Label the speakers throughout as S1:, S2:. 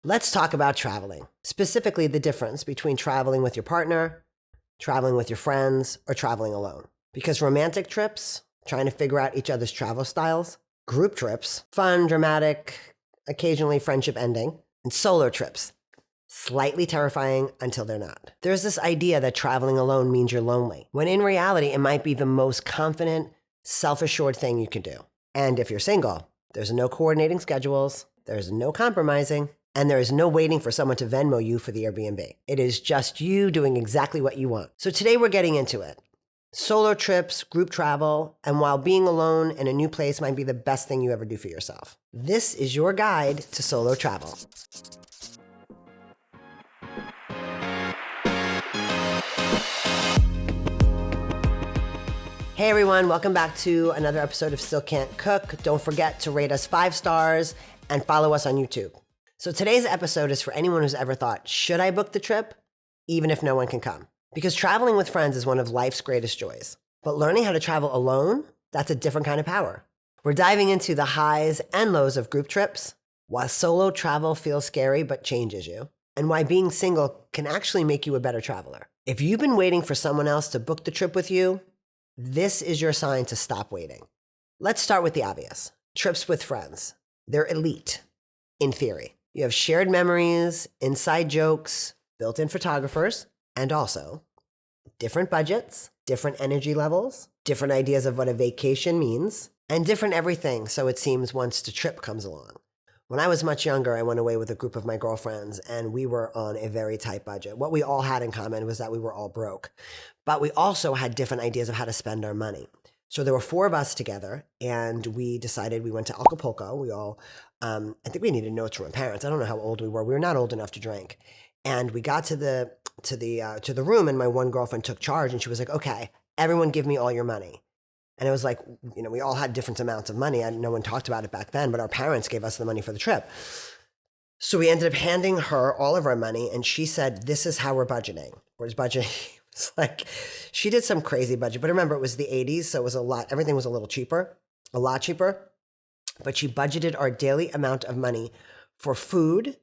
S1: Let's talk about traveling, specifically the difference between traveling with your partner, traveling with your friends, or traveling alone. Because romantic trips, trying to figure out each other's travel styles, group trips, fun, dramatic, occasionally friendship ending, and solo trips, slightly terrifying until they're not. There's this idea that traveling alone means you're lonely, when in reality, it might be the most confident, self-assured thing you can do. And if you're single, there's no coordinating schedules, there's no compromising, and there is no waiting for someone to Venmo you for the Airbnb. It is just you doing exactly what you want. So today we're getting into it. Solo trips, group travel, and while being alone in a new place might be the best thing you ever do for yourself. This is your guide to solo travel. Hey everyone, welcome back to another episode of Still Can't Cook. Don't forget to rate us 5 stars and follow us on YouTube. So today's episode is for anyone who's ever thought, should I book the trip, even if no one can come? Because traveling with friends is one of life's greatest joys. But learning how to travel alone, that's a different kind of power. We're diving into the highs and lows of group trips, why solo travel feels scary but changes you, and why being single can actually make you a better traveler. If you've been waiting for someone else to book the trip with you, this is your sign to stop waiting. Let's start with the obvious. Trips with friends. They're elite, in theory. You have shared memories, inside jokes, built-in photographers, and also different budgets, different energy levels, different ideas of what a vacation means, and different everything, so it seems, once the trip comes along. When I was much younger, I went away with a group of my girlfriends, and we were on a very tight budget. What we all had in common was that we were all broke, but we also had different ideas of how to spend our money. So there were 4 of us together, and we decided we went to Acapulco. We all, I think we needed notes from our parents. I don't know how old we were. We were not old enough to drink. And we got to the room, and my one girlfriend took charge, and she was like, "Okay, everyone, give me all your money." And it was like, we all had different amounts of money, and no one talked about it back then, but our parents gave us the money for the trip. So we ended up handing her all of our money, and she said, "This is how we're budgeting." Whereas budgeting was like, she did some crazy budget, but remember, it was the 80s, so it was everything was a lot cheaper. But she budgeted our daily amount of money for food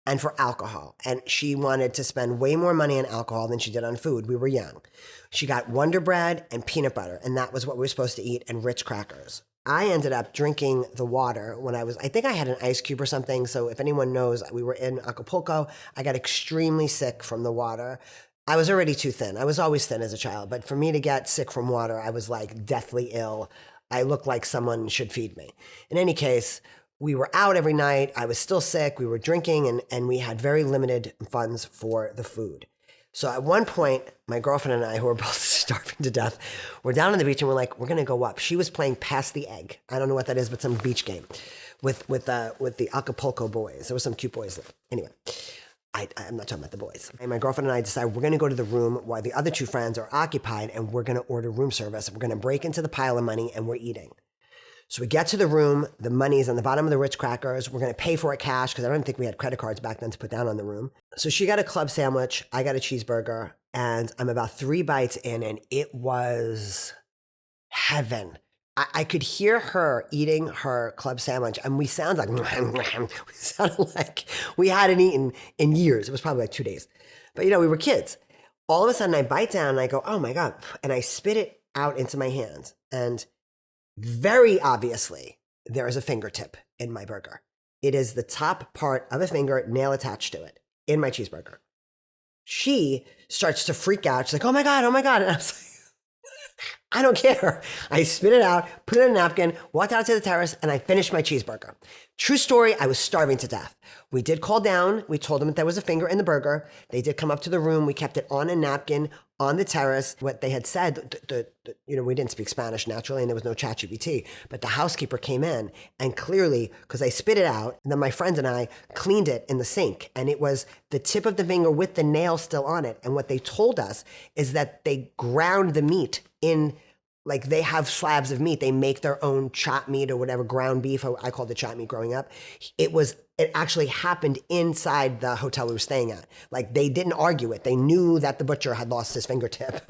S1: and for alcohol. And she wanted to spend way more money on alcohol than she did on food. We were young. She got Wonder Bread and peanut butter, and that was what we were supposed to eat, and Ritz crackers. I ended up drinking the water when I think I had an ice cube or something. So if anyone knows, we were in Acapulco. I got extremely sick from the water. I was already too thin. I was always thin as a child, but for me to get sick from water, I was like deathly ill. I looked like someone should feed me. In any case, we were out every night. I was still sick. We were drinking, and we had very limited funds for the food. So at one point, my girlfriend and I, who were both starving to death, were down on the beach, and we're like, we're going to go up. She was playing Pass the Egg. I don't know what that is, but some beach game with the Acapulco boys. There were some cute boys there. Anyway, I'm not talking about the boys. And my girlfriend and I decided we're going to go to the room while the other 2 friends are occupied, and we're going to order room service. We're going to break into the pile of money, and we're eating. So we get to the room, the money is on the bottom of the Ritz crackers. We're going to pay for it cash because I don't think we had credit cards back then to put down on the room. So she got a club sandwich, I got a cheeseburger, and I'm about 3 bites in, and it was heaven. I could hear her eating her club sandwich, and we sounded like we hadn't eaten in years. It was probably like 2 days. But we were kids. All of a sudden I bite down and I go, oh my God, and I spit it out into my hands. And very obviously, there is a fingertip in my burger. It is the top part of a finger, nail attached to it, in my cheeseburger. She starts to freak out. She's like, oh my God. And I was like, I don't care. I spit it out, put it in a napkin, walked out to the terrace, and I finished my cheeseburger. True story, I was starving to death. We did call down. We told them that there was a finger in the burger. They did come up to the room. We kept it on a napkin on the terrace. What they had said, we didn't speak Spanish naturally, and there was no ChatGPT, but the housekeeper came in, and clearly, because I spit it out, and then my friend and I cleaned it in the sink, and it was the tip of the finger with the nail still on it. And what they told us is that they ground the meat in, like, they have slabs of meat. They make their own chopped meat or whatever, ground beef. I called it chopped meat growing up. It actually happened inside the hotel we were staying at. Like, they didn't argue it. They knew that the butcher had lost his fingertip.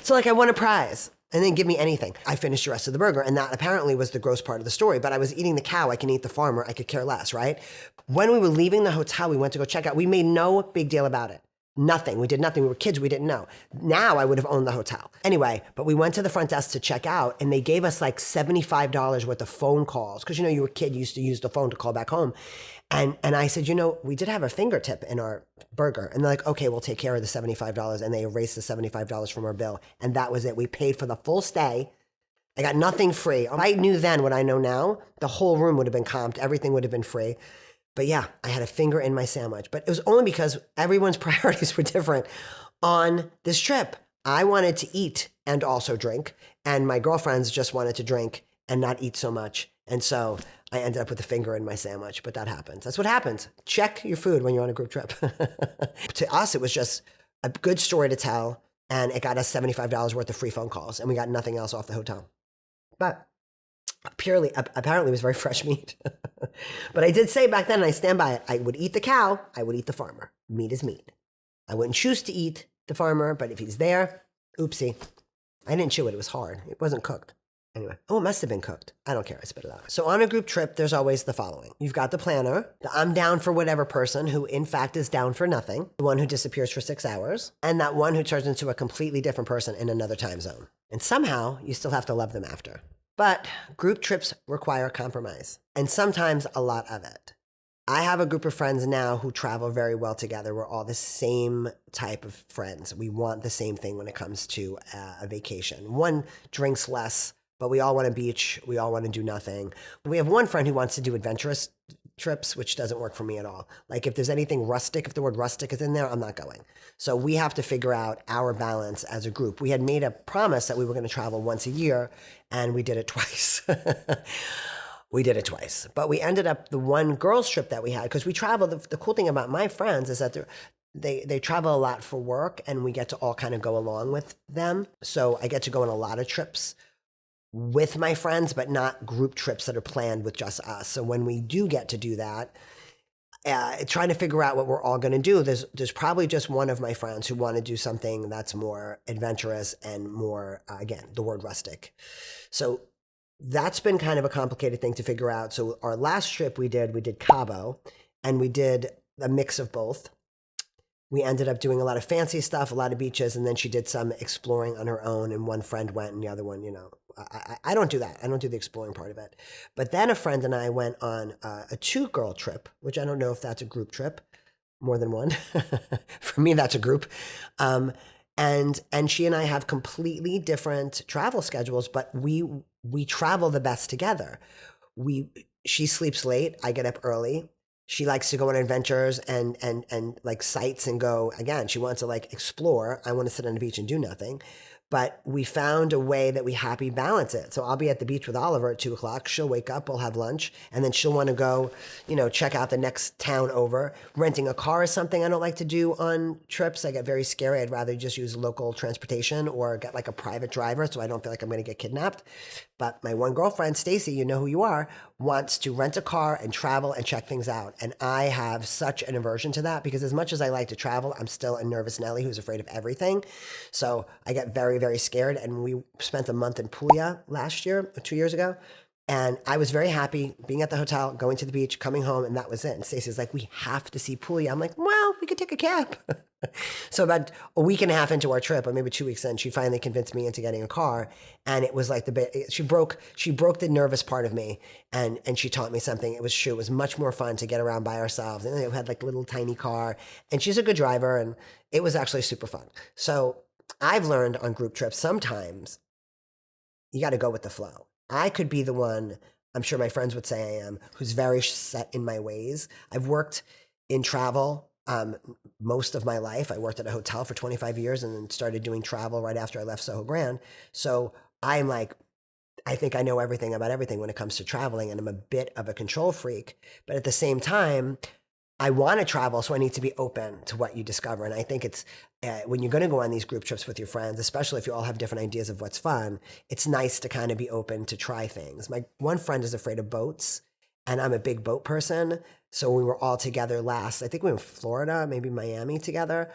S1: So, like, I won a prize. and then give me anything. I finished the rest of the burger, and that apparently was the gross part of the story, but I was eating the cow. I can eat the farmer. I could care less, right? When we were leaving the hotel, we went to go check out. We made no big deal about it. Nothing. We did nothing. We were kids. We didn't know. Now I would have owned the hotel. Anyway, but we went to the front desk to check out, and they gave us like $75 worth of phone calls. Because, you were a kid, you used to use the phone to call back home. And I said, we did have a fingertip in our burger. And they're like, okay, we'll take care of the $75. And they erased the $75 from our bill. And that was it. We paid for the full stay. I got nothing free. If I knew then what I know now, the whole room would have been comped. Everything would have been free. But yeah, I had a finger in my sandwich. But it was only because everyone's priorities were different on this trip. I wanted to eat and also drink. And my girlfriends just wanted to drink and not eat so much. And so I ended up with a finger in my sandwich. But that happens. That's what happens. Check your food when you're on a group trip. To us, it was just a good story to tell. And it got us $75 worth of free phone calls. And we got nothing else off the hotel. But apparently it was very fresh meat. But I did say back then, and I stand by it, I would eat the cow, I would eat the farmer. Meat is meat. I wouldn't choose to eat the farmer, but if he's there, oopsie. I didn't chew it, it was hard. It wasn't cooked. Anyway, it must have been cooked. I don't care, I spit it out. So on a group trip, there's always the following. You've got the planner, the I'm down for whatever person who in fact is down for nothing, the one who disappears for 6 hours, and that one who turns into a completely different person in another time zone. And somehow, you still have to love them after. But group trips require compromise, and sometimes a lot of it. I have a group of friends now who travel very well together. We're all the same type of friends. We want the same thing when it comes to a vacation. One drinks less, but we all want a beach. We all want to do nothing. We have one friend who wants to do adventurous trips, which doesn't work for me at all. Like if there's anything rustic, if the word rustic is in there, I'm not going. So we have to figure out our balance as a group. We had made a promise that we were going to travel once a year, and we did it twice. We did it twice. But we ended up, the one girls trip that we had, because we travel, the cool thing about my friends is that they travel a lot for work, and we get to all kind of go along with them. So I get to go on a lot of trips with my friends, but not group trips that are planned with just us. So when we do get to do that, trying to figure out what we're all going to do, there's probably just one of my friends who want to do something that's more adventurous and more, again, the word rustic. So that's been kind of a complicated thing to figure out. So our last trip we did Cabo, and we did a mix of both. We ended up doing a lot of fancy stuff, a lot of beaches, and then she did some exploring on her own, and one friend went and the other one, I don't do that. I don't do the exploring part of it. But then a friend and I went on a 2-girl trip, which I don't know if that's a group trip, more than one. For me, that's a group. And she and I have completely different travel schedules, but we travel the best together. She sleeps late. I get up early. She likes to go on adventures and like sites and go, again, she wants to like explore. I want to sit on the beach and do nothing. But we found a way that we happy balance it. So I'll be at the beach with Oliver at 2:00. She'll wake up, we'll have lunch, and then she'll want to go, check out the next town over. Renting a car is something I don't like to do on trips. I get very scary. I'd rather just use local transportation or get like a private driver so I don't feel like I'm going to get kidnapped. But my one girlfriend, Stacy, you know who you are, wants to rent a car and travel and check things out. And I have such an aversion to that because as much as I like to travel, I'm still a nervous Nelly who's afraid of everything. So I get very, very scared. And we spent a month in Puglia last year, 2 years ago. And I was very happy being at the hotel, going to the beach, coming home, and that was it. And Stacey's like, we have to see Puglia. I'm like, well, we could take a cab. So about a week and a half into our trip, or maybe 2 weeks in, she finally convinced me into getting a car. And it was like she broke the nervous part of me, and she taught me something. It was true. It was much more fun to get around by ourselves. And we had like a little tiny car, and she's a good driver, and it was actually super fun. So I've learned on group trips, sometimes you got to go with the flow. I could be the one, I'm sure my friends would say I am, who's very set in my ways. I've worked in travel most of my life. I worked at a hotel for 25 years and then started doing travel right after I left Soho Grand. So I'm like, I think I know everything about everything when it comes to traveling, and I'm a bit of a control freak. But at the same time, I want to travel, so I need to be open to what you discover. And I think it's when you're going to go on these group trips with your friends, especially if you all have different ideas of what's fun, it's nice to kind of be open to try things. My one friend is afraid of boats, and I'm a big boat person. So we were all together I think we were in Florida, maybe Miami together.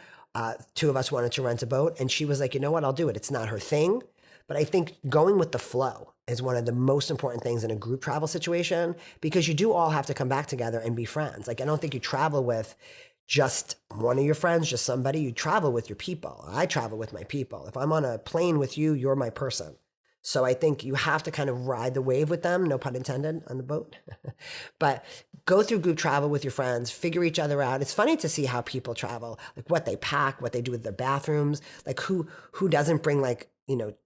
S1: 2 of us wanted to rent a boat, and she was like, you know what, I'll do it. It's not her thing, But I think going with the flow is one of the most important things in a group travel situation, because you do all have to come back together and be friends. Like, I don't think you travel with just one of your friends, just somebody. You travel with your people. I travel with my people. If I'm on a plane with you, you're my person. So I think you have to kind of ride the wave with them, no pun intended, on the boat. But go through group travel with your friends, figure each other out. It's funny to see how people travel, like what they pack, what they do with their bathrooms, like who doesn't bring, like,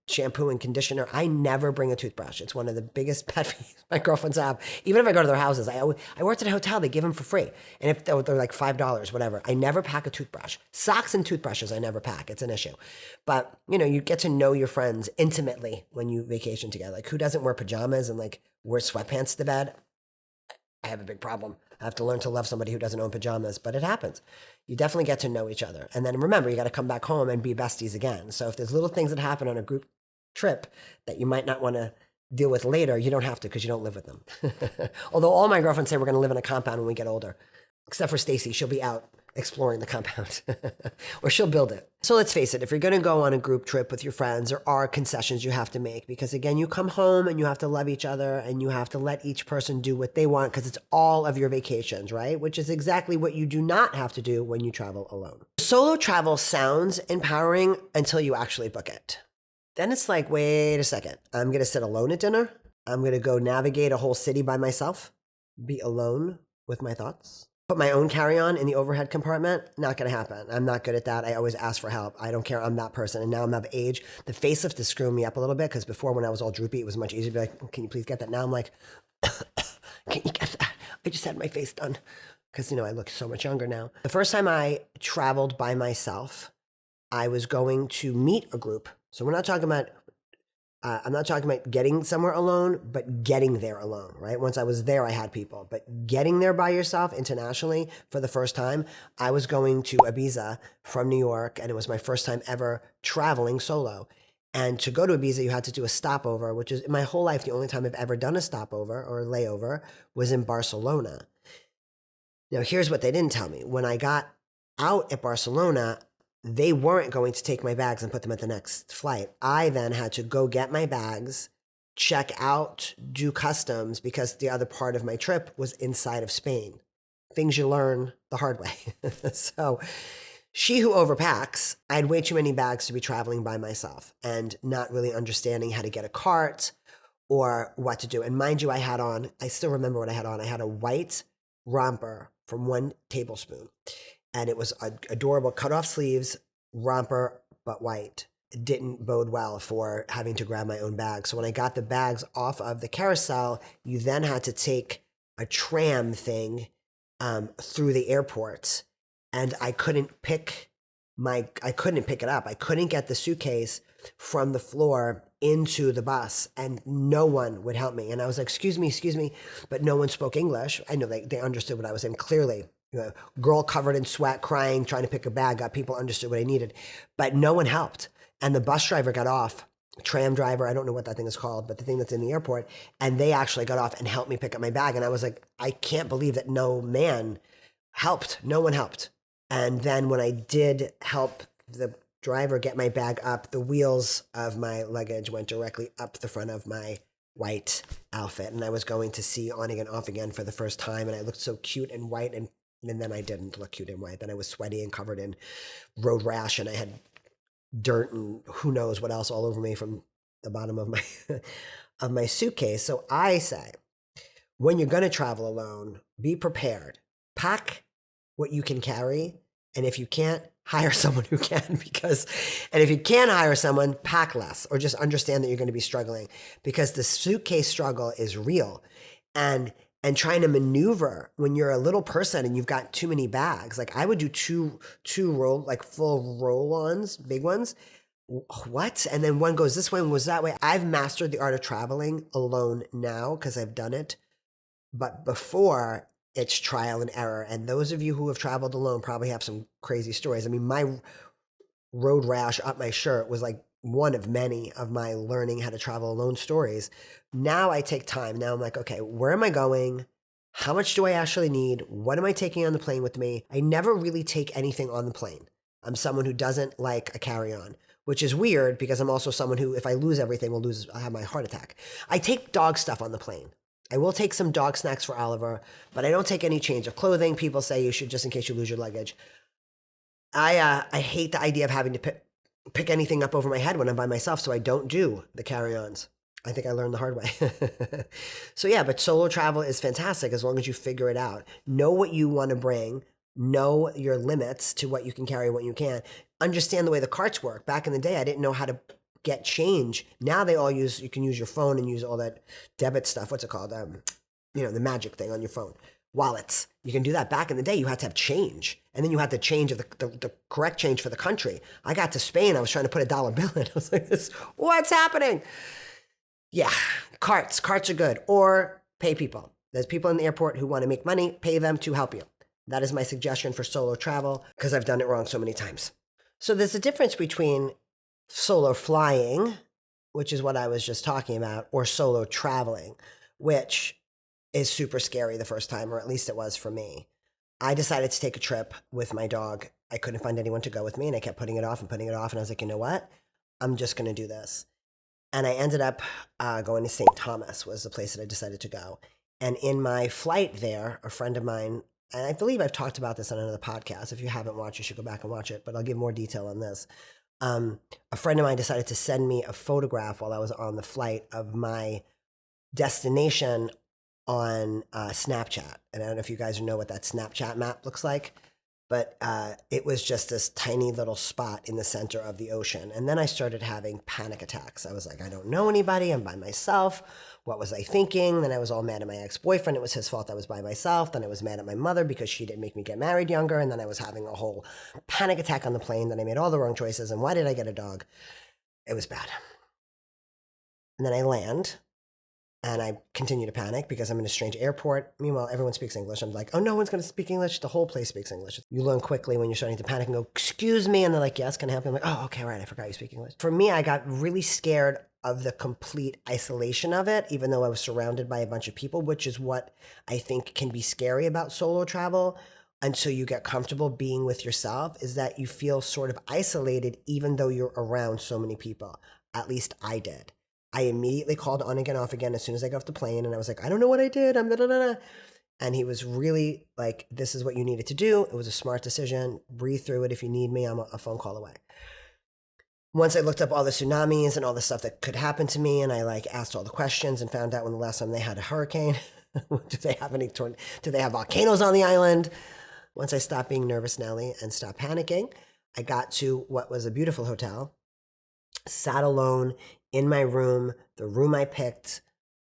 S1: shampoo and conditioner. I never bring a toothbrush. It's one of the biggest pet peeves my girlfriends have. Even if I go to their houses, I worked at a hotel, they give them for free. And if they're like $5, whatever, I never pack a toothbrush. Socks and toothbrushes, I never pack. It's an issue. But, you get to know your friends intimately when you vacation together. Like, who doesn't wear pajamas and like wear sweatpants to bed? I have a big problem. I have to learn to love somebody who doesn't own pajamas, but it happens. You definitely get to know each other. And then remember, you got to come back home and be besties again. So if there's little things that happen on a group trip that you might not want to deal with later, you don't have to, because you don't live with them. Although all my girlfriends say we're going to live in a compound when we get older, except for Stacy. She'll be out exploring the compound or she'll build it. So let's face it, if you're going to go on a group trip with your friends, there are concessions you have to make, because again, you come home and you have to love each other and you have to let each person do what they want, because it's all of your vacations, right? Which is exactly what you do not have to do when you travel alone. Solo travel sounds empowering until you actually book it. Then it's like, wait a second, I'm going to sit alone at dinner. I'm going to go navigate a whole city by myself, be alone with my thoughts. Put my own carry-on in the overhead compartment, not going to happen. I'm not good at that. I always ask for help. I don't care. I'm that person. And now I'm of age. The facelift is screwing me up a little bit, because before, when I was all droopy, it was much easier to be like, can you please get that? Now I'm like, can you get that? I just had my face done, because, I look so much younger now. The first time I traveled by myself, I was going to meet a group. So we're not talking about I'm not talking about getting somewhere alone, but getting there alone, right? Once I was there, I had people. But getting there by yourself internationally for the first time, I was going to Ibiza from New York, and it was my first time ever traveling solo. And to go to Ibiza, you had to do a stopover, which is, in my whole life, the only time I've ever done a stopover or a layover was in Barcelona. Now, here's what they didn't tell me. When I got out at Barcelona, they weren't going to take my bags and put them at the next flight. I then had to go get my bags, check out, do customs, because the other part of my trip was inside of Spain. Things you learn the hard way. So she who overpacks, I had way too many bags to be traveling by myself and not really understanding how to get a cart or what to do. And mind you, I still remember what I had on. I had a white romper from 1 tablespoon. And it was adorable, cut off sleeves, romper, but white. It didn't bode well for having to grab my own bag. So when I got the bags off of the carousel, you then had to take a tram thing through the airport. And I couldn't pick it up. I couldn't get the suitcase from the floor into the bus, and no one would help me. And I was like, excuse me, but no one spoke English. I know they understood what I was saying clearly. Girl covered in sweat, crying, trying to pick a bag up. People understood what I needed, but no one helped. And the bus driver got off, tram driver, I don't know what that thing is called, but the thing that's in the airport, and they actually got off and helped me pick up my bag. And I was like, I can't believe that no man helped. No one helped. And then when I did help the driver get my bag up, the wheels of my luggage went directly up the front of my white outfit. And I was going to see on again, off again for the first time. And I looked so cute and white, and then I didn't look cute and white. Then I was sweaty and covered in road rash, and I had dirt and who knows what else all over me from the bottom of my of my suitcase. So I say, when you're going to travel alone, be prepared. Pack what you can carry, and if you can't, hire someone who can, and if you can't hire someone, pack less, or just understand that you're going to be struggling, because the suitcase struggle is real. And trying to maneuver when you're a little person and you've got too many bags. Like, I would do two roll, like full roll-ons, big ones. What? And then one goes this way, one goes that way. I've mastered the art of traveling alone now because I've done it. But before, it's trial and error. And those of you who have traveled alone probably have some crazy stories. I mean, my road rash up my shirt was like one of many of my learning how to travel alone stories. Now I take time. Now I'm like, okay, where am I going? How much do I actually need? What am I taking on the plane with me? I never really take anything on the plane. I'm someone who doesn't like a carry-on. which is weird because I'm also someone who, if I lose everything, I'll have my heart attack. I take dog stuff on the plane. I will take some dog snacks for Oliver, but I don't take any change of clothing. People say you should just in case you lose your luggage. I hate the idea of having to pick anything up over my head when I'm by myself, so I don't do the carry-ons. I think I learned the hard way. So yeah, but solo travel is fantastic as long as you figure it out. Know what you want to bring. Know your limits to what you can carry, what you can't. Understand the way the carts work. Back in the day, I didn't know how to get change. Now you can use your phone and use all that debit stuff. What's it called? The magic thing on your phone. Wallets. You can do that. Back in the day, you had to have change. And then you had to change the correct change for the country. I got to Spain. I was trying to put a dollar bill in. I was like, what's happening? Yeah, carts are good. Or pay people. There's people in the airport who want to make money, pay them to help you. That is my suggestion for solo travel because I've done it wrong so many times. So there's a difference between solo flying, which is what I was just talking about, or solo traveling, which is super scary the first time, or at least it was for me. I decided to take a trip with my dog. I couldn't find anyone to go with me, and I kept putting it off, and I was like, you know what? I'm just going to do this. And I ended up going to St. Thomas was the place that I decided to go. And in my flight there, a friend of mine, and I believe I've talked about this on another podcast. If you haven't watched, you should go back and watch it, but I'll give more detail on this. A friend of mine decided to send me a photograph while I was on the flight of my destination on Snapchat. And I don't know if you guys know what that Snapchat map looks like, but it was just this tiny little spot in the center of the ocean. And then I started having panic attacks. I was like, I don't know anybody. I'm by myself. What was I thinking? Then I was all mad at my ex-boyfriend. It was his fault I was by myself. Then I was mad at my mother because she didn't make me get married younger. And then I was having a whole panic attack on the plane. Then I made all the wrong choices. And why did I get a dog? It was bad. And then I land. And I continue to panic because I'm in a strange airport. Meanwhile, everyone speaks English. I'm like, oh, no one's going to speak English. The whole place speaks English. You learn quickly when you're starting to panic and go, excuse me. And they're like, yes, can I help you? I'm like, oh, okay, right. I forgot you speak English. For me, I got really scared of the complete isolation of it, even though I was surrounded by a bunch of people, which is what I think can be scary about solo travel until you get comfortable being with yourself, is that you feel sort of isolated even though you're around so many people. At least I did. I immediately called on again, off again as soon as I got off the plane. And I was like, I don't know what I did. I'm da-da-da-da. And he was really like, this is what you needed to do. It was a smart decision. Breathe through it. If you need me, I'm a phone call away. Once I looked up all the tsunamis and all the stuff that could happen to me, and I asked all the questions and found out when the last time they had a hurricane. Do they have volcanoes on the island? Once I stopped being nervous Nelly and stopped panicking, I got to what was a beautiful hotel, sat alone in my room, the room I picked.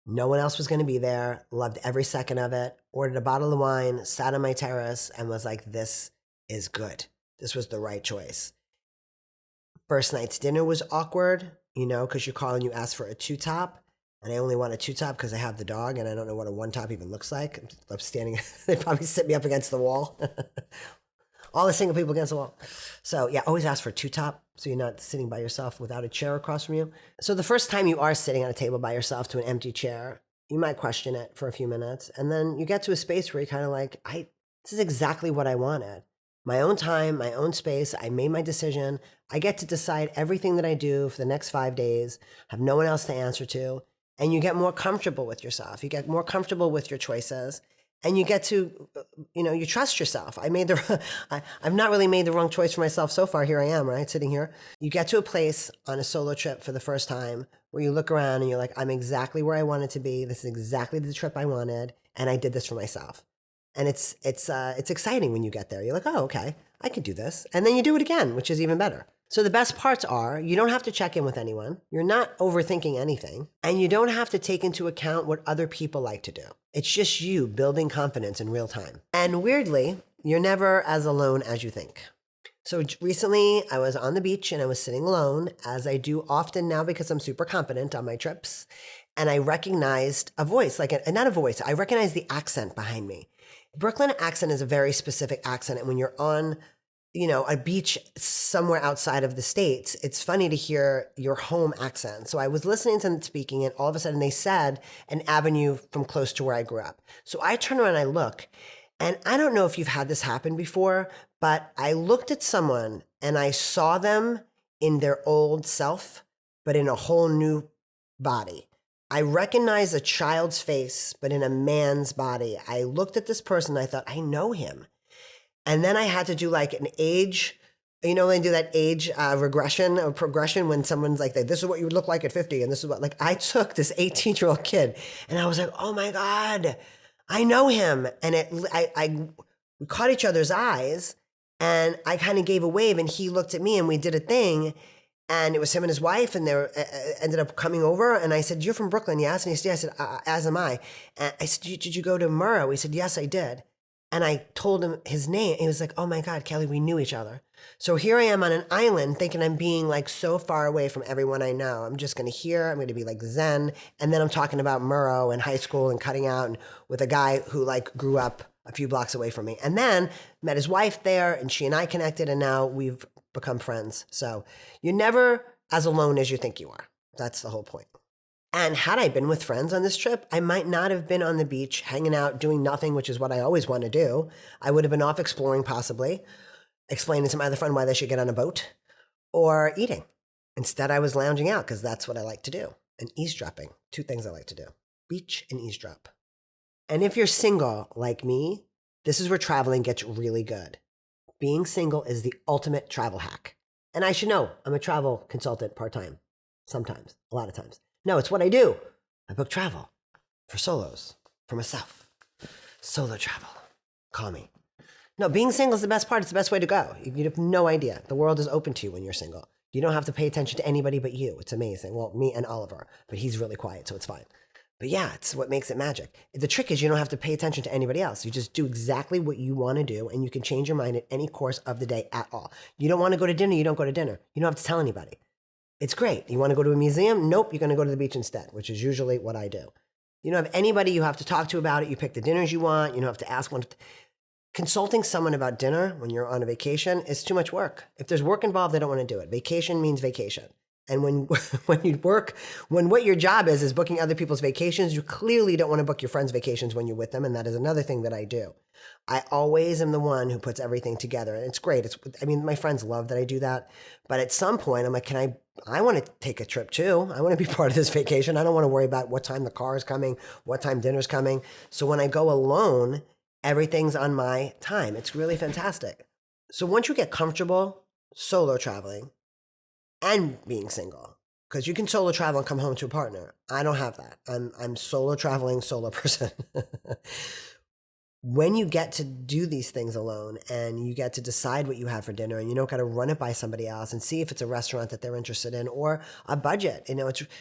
S1: No one else was going to be there. Loved every second of it. Ordered a bottle of wine, sat on my terrace, and was like, this is good. This was the right choice. First night's dinner was awkward, because you call and you ask for a two-top. And I only want a two-top because I have the dog, and I don't know what a one-top even looks like. I'm standing, they probably sit me up against the wall. All the single people against the wall. So yeah, always ask for a two-top so you're not sitting by yourself without a chair across from you. So the first time you are sitting on a table by yourself to an empty chair, you might question it for a few minutes. And then you get to a space where you're kind of like, this is exactly what I wanted. My own time, my own space. I made my decision. I get to decide everything that I do for the next 5 days, have no one else to answer to. And you get more comfortable with yourself. You get more comfortable with your choices. And you get to, you trust yourself. I've not really made the wrong choice for myself so far. Here I am, right? Sitting here. You get to a place on a solo trip for the first time where you look around and you're like, I'm exactly where I wanted to be. This is exactly the trip I wanted. And I did this for myself. And it's exciting when you get there. You're like, oh, okay, I could do this. And then you do it again, which is even better. So the best parts are you don't have to check in with anyone. You're not overthinking anything. And you don't have to take into account what other people like to do. It's just you building confidence in real time. And weirdly, you're never as alone as you think. So recently I was on the beach and I was sitting alone, as I do often now because I'm super confident on my trips. And I recognized a voice, not a voice, I recognized the accent behind me. Brooklyn accent is a very specific accent. And when you're on a beach somewhere outside of the States, it's funny to hear your home accent. So I was listening to them speaking, and all of a sudden they said an avenue from close to where I grew up. So I turn around and I look, and I don't know if you've had this happen before, but I looked at someone and I saw them in their old self, but in a whole new body. I recognize a child's face, but in a man's body. I looked at this person, I thought, I know him. And then I had to do like an age, you know, when they do that age regression or progression when someone's like, this is what you would look like at 50. And this is what, like, I took this 18-year-old kid and I was like, oh my God, I know him. And we caught each other's eyes and I kind of gave a wave and he looked at me and we did a thing. And it was him and his wife, and they ended up coming over. And I said, "You're from Brooklyn, yes?" And he said, "Yeah." I said, "As am I." And I said, "Did you go to Murrow?" He said, "Yes, I did." And I told him his name. He was like, "Oh my God, Kelley, we knew each other." So here I am on an island thinking I'm being like so far away from everyone I know. I'm just going to hear, I'm going to be like Zen. And then I'm talking about Murrow and high school and cutting out and with a guy who like grew up a few blocks away from me. And then met his wife there and she and I connected and now we've become friends. So you're never as alone as you think you are. That's the whole point. And had I been with friends on this trip, I might not have been on the beach, hanging out, doing nothing, which is what I always want to do. I would have been off exploring possibly, explaining to my other friend why they should get on a boat, or eating. Instead, I was lounging out because that's what I like to do. And eavesdropping, 2 things I like to do, beach and eavesdrop. And if you're single like me, this is where traveling gets really good. Being single is the ultimate travel hack. And I should know, I'm a travel consultant part-time, sometimes, a lot of times. No, it's what I do. I book travel for solos, for myself. Solo travel. Call me. No, being single is the best part. It's the best way to go. You have no idea. The world is open to you when you're single. You don't have to pay attention to anybody but you. It's amazing. Well, me and Oliver, but he's really quiet, so it's fine. But yeah, it's what makes it magic. The trick is you don't have to pay attention to anybody else. You just do exactly what you want to do, and you can change your mind at any course of the day at all. You don't want to go to dinner, you don't go to dinner. You don't have to tell anybody. It's great. You want to go to a museum? Nope, you're going to go to the beach instead, which is usually what I do. You don't have anybody you have to talk to about it. You pick the dinners you want. You don't have to ask one. Consulting someone about dinner when you're on a vacation is too much work. If there's work involved, they don't want to do it. Vacation means vacation. And when what your job is booking other people's vacations, you clearly don't want to book your friends' vacations when you're with them. And that is another thing that I do. I always am the one who puts everything together. And it's great. My friends love that I do that. But at some point, I'm like, I want to take a trip too. I want to be part of this vacation. I don't want to worry about what time the car is coming, what time dinner's coming. So when I go alone, everything's on my time. It's really fantastic. So once you get comfortable solo traveling, and being single, because you can solo travel and come home to a partner. I don't have that. I'm solo traveling, solo person. When you get to do these things alone and you get to decide what you have for dinner and you don't got to run it by somebody else and see if it's a restaurant that they're interested in or a budget.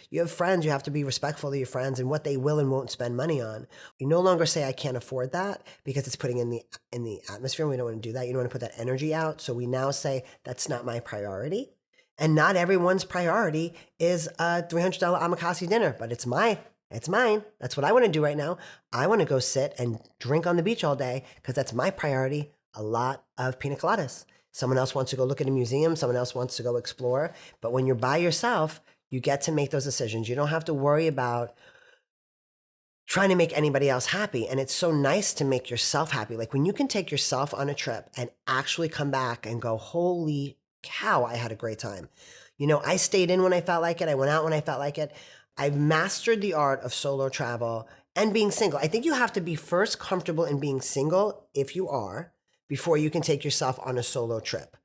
S1: You have friends, you have to be respectful of your friends and what they will and won't spend money on. You no longer say, I can't afford that because it's putting in the atmosphere. We don't want to do that. You don't want to put that energy out. So we now say, that's not my priority. And not everyone's priority is a $300 omakase dinner, but it's mine. That's what I want to do right now. I want to go sit and drink on the beach all day because that's my priority. A lot of pina coladas. Someone else wants to go look at a museum. Someone else wants to go explore. But when you're by yourself, you get to make those decisions. You don't have to worry about trying to make anybody else happy. And it's so nice to make yourself happy. Like when you can take yourself on a trip and actually come back and go, holy cow, I had a great time. I stayed in when I felt like it. I went out when I felt like it. I've mastered the art of solo travel and being single. I think you have to be first comfortable in being single, if you are, before you can take yourself on a solo trip.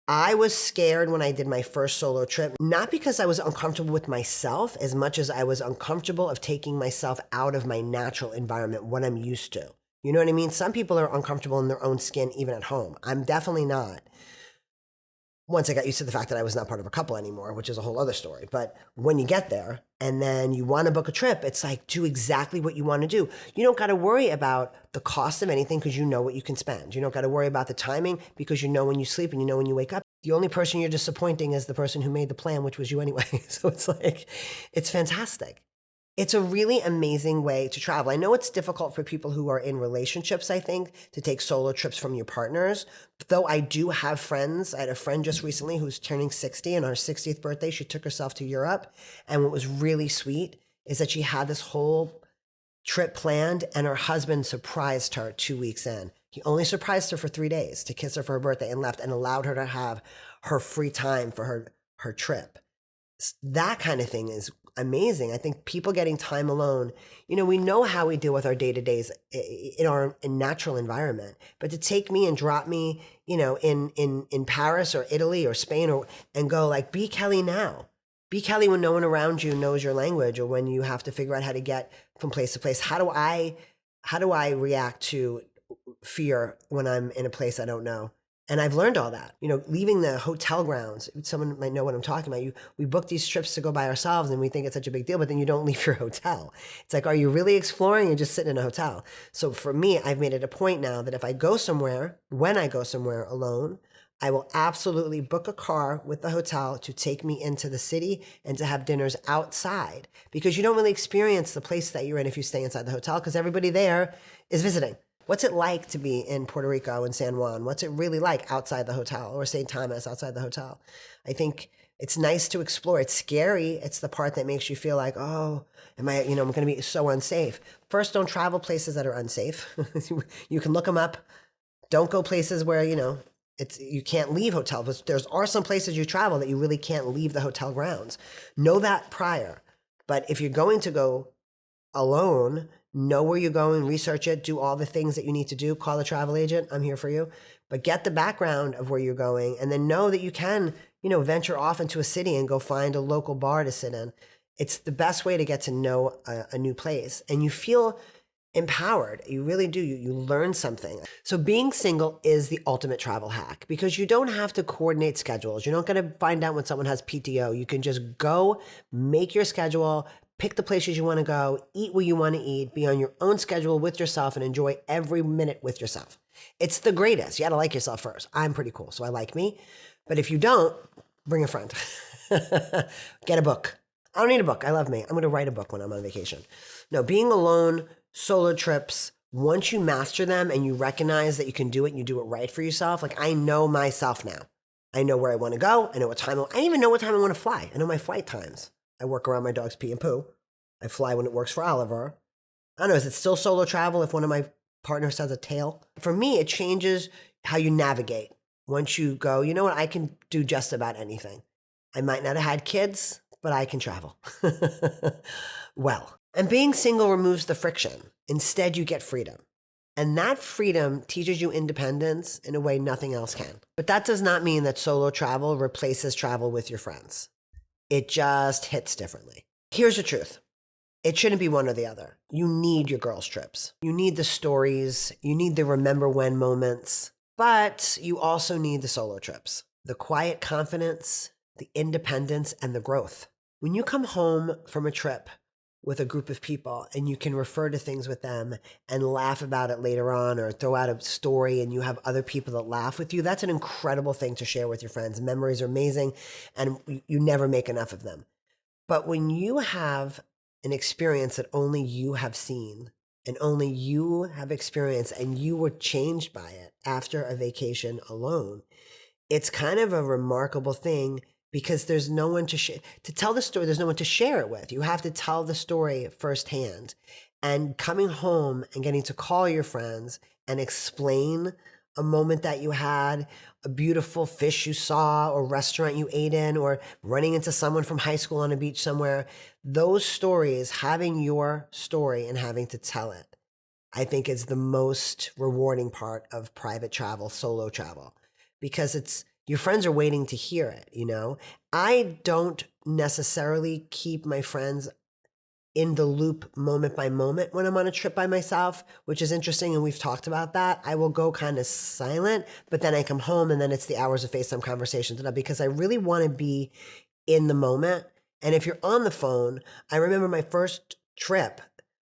S1: I was scared when I did my first solo trip, not because I was uncomfortable with myself as much as I was uncomfortable of taking myself out of my natural environment, what I'm used to. You know what I mean? Some people are uncomfortable in their own skin, even at home. I'm definitely not. Once I got used to the fact that I was not part of a couple anymore, which is a whole other story. But when you get there and then you want to book a trip, it's like, do exactly what you want to do. You don't got to worry about the cost of anything because you know what you can spend. You don't got to worry about the timing because you know when you sleep and you know when you wake up. The only person you're disappointing is the person who made the plan, which was you anyway. So it's like, it's fantastic. It's a really amazing way to travel. I know it's difficult for people who are in relationships, I think, to take solo trips from your partners. Though I do have friends. I had a friend just recently who's turning 60, and on her 60th birthday, she took herself to Europe. And what was really sweet is that she had this whole trip planned, and her husband surprised her 2 weeks in. He only surprised her for 3 days to kiss her for her birthday and left and allowed her to have her free time for her trip. That kind of thing is amazing. I think people getting time alone, we know how we deal with our day-to-days in our natural environment, but to take me and drop me, in Paris or Italy or Spain and go like, be Kelley now. Be Kelley when no one around you knows your language, or when you have to figure out how to get from place to place. How do I react to fear when I'm in a place I don't know? And I've learned all that, leaving the hotel grounds. Someone might know what I'm talking about. We book these trips to go by ourselves and we think it's such a big deal, but then you don't leave your hotel. It's like, are you really exploring? You're just sitting in a hotel. So for me, I've made it a point now that if I go somewhere, when I go somewhere alone, I will absolutely book a car with the hotel to take me into the city and to have dinners outside, because you don't really experience the place that you're in if you stay inside the hotel, because everybody there is visiting. What's it like to be in Puerto Rico and San Juan? What's it really like outside the hotel, or St. Thomas outside the hotel? I think it's nice to explore. It's scary. It's the part that makes you feel like, oh, I'm going to be so unsafe. First, don't travel places that are unsafe. You can look them up. Don't go places where, you can't leave hotels. There are some places you travel that you really can't leave the hotel grounds. Know that prior. But if you're going to go alone, know where you're going, research it, do all the things that you need to do, call a travel agent, I'm here for you. But get the background of where you're going, and then know that you can, venture off into a city and go find a local bar to sit in. It's the best way to get to know a new place. And you feel empowered. You really do. You learn something. So being single is the ultimate travel hack, because you don't have to coordinate schedules. You're not going to find out when someone has PTO. You can just go, make your schedule, pick the places you want to go, eat what you want to eat, be on your own schedule with yourself, and enjoy every minute with yourself. It's the greatest. You got to like yourself first. I'm pretty cool, so I like me. But if you don't, bring a friend. Get a book. I don't need a book. I love me. I'm going to write a book when I'm on vacation. No, being alone, solo trips, once you master them and you recognize that you can do it and you do it right for yourself, like I know myself now. I know where I want to go. I know what time. I even know what time I want to fly. I know my flight times. I work around my dog's pee and poo. I fly when it works for Oliver. I don't know, is it still solo travel if one of my partners has a tail? For me, it changes how you navigate. Once you go, you know what, I can do just about anything. I might not have had kids, but I can travel. Well, and being single removes the friction. Instead, you get freedom. And that freedom teaches you independence in a way nothing else can. But that does not mean that solo travel replaces travel with your friends. It just hits differently. Here's the truth. It shouldn't be one or the other. You need your girls' trips. You need the stories. You need the remember when moments. But you also need the solo trips. The quiet confidence, the independence, and the growth. When you come home from a trip with a group of people and you can refer to things with them and laugh about it later on, or throw out a story and you have other people that laugh with you, that's an incredible thing to share with your friends. Memories are amazing and you never make enough of them. But when you have an experience that only you have seen and only you have experienced and you were changed by it after a vacation alone, it's kind of a remarkable thing, because there's no one to tell the story. There's no one to share it with. You have to tell the story firsthand. And coming home and getting to call your friends and explain a moment that you had, a beautiful fish you saw, or restaurant you ate in, or running into someone from high school on a beach somewhere, those stories, having your story and having to tell it, I think is the most rewarding part of private travel, solo travel, because your friends are waiting to hear it, I don't necessarily keep my friends in the loop moment by moment when I'm on a trip by myself, which is interesting, and we've talked about that. I will go kind of silent, but then I come home and then it's the hours of FaceTime conversations, because I really want to be in the moment. And if you're on the phone, I remember my first trip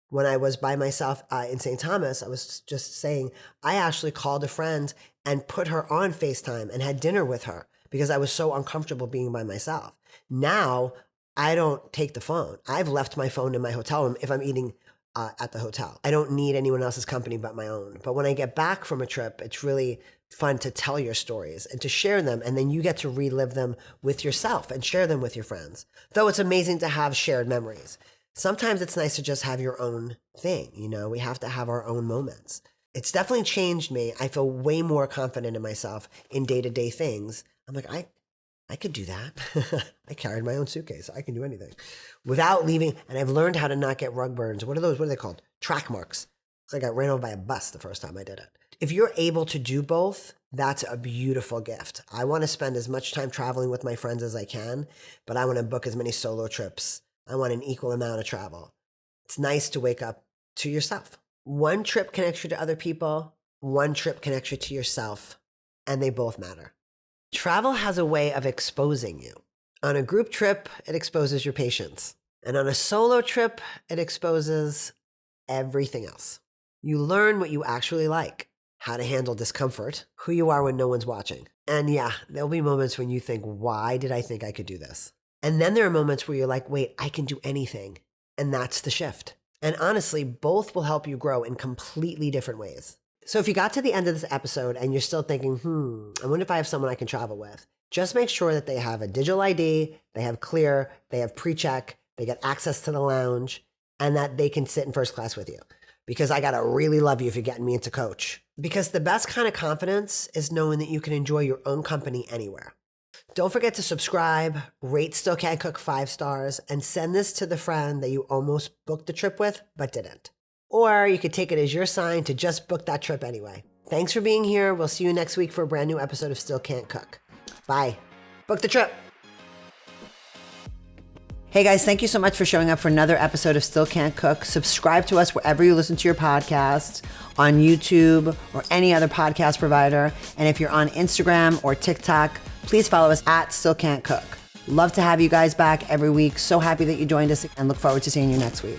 S1: when I was by myself in St. Thomas. I was just saying, I actually called a friend and put her on FaceTime and had dinner with her because I was so uncomfortable being by myself. Now, I don't take the phone. I've left my phone in my hotel room if I'm eating at the hotel. I don't need anyone else's company but my own. But when I get back from a trip, it's really fun to tell your stories and to share them. And then you get to relive them with yourself and share them with your friends. Though it's amazing to have shared memories. Sometimes it's nice to just have your own thing. We have to have our own moments. It's definitely changed me. I feel way more confident in myself in day-to-day things. I'm like, I could do that. I carried my own suitcase. I can do anything without leaving. And I've learned how to not get rug burns. What are those? What are they called? Track marks. It's like I ran over by a bus the first time I did it. If you're able to do both, that's a beautiful gift. I want to spend as much time traveling with my friends as I can, but I want to book as many solo trips. I want an equal amount of travel. It's nice to wake up to yourself. One trip connects you to other people. One trip connects you to yourself, and they both matter. Travel has a way of exposing you. On a group trip, it exposes your patience. And on a solo trip, it exposes everything else. You learn what you actually like, how to handle discomfort, who you are when no one's watching. And yeah, there'll be moments when you think, why did I think I could do this? And then there are moments where you're like, wait, I can do anything. And that's the shift. And honestly, both will help you grow in completely different ways. So if you got to the end of this episode and you're still thinking, I wonder if I have someone I can travel with, just make sure that they have a digital ID, they have Clear, they have pre-check, they get access to the lounge, and that they can sit in first class with you. Because I gotta really love you if you're getting me into coach. Because the best kind of confidence is knowing that you can enjoy your own company anywhere. Don't forget to subscribe, rate Still Can't Cook 5 stars, and send this to the friend that you almost booked the trip with, but didn't. Or you could take it as your sign to just book that trip anyway. Thanks for being here. We'll see you next week for a brand new episode of Still Can't Cook. Bye. Book the trip. Hey guys, thank you so much for showing up for another episode of Still Can't Cook. Subscribe to us wherever you listen to your podcasts, on YouTube or any other podcast provider. And if you're on Instagram or TikTok, please follow us at Still Can't Cook. Love to have you guys back every week. So happy that you joined us and look forward to seeing you next week.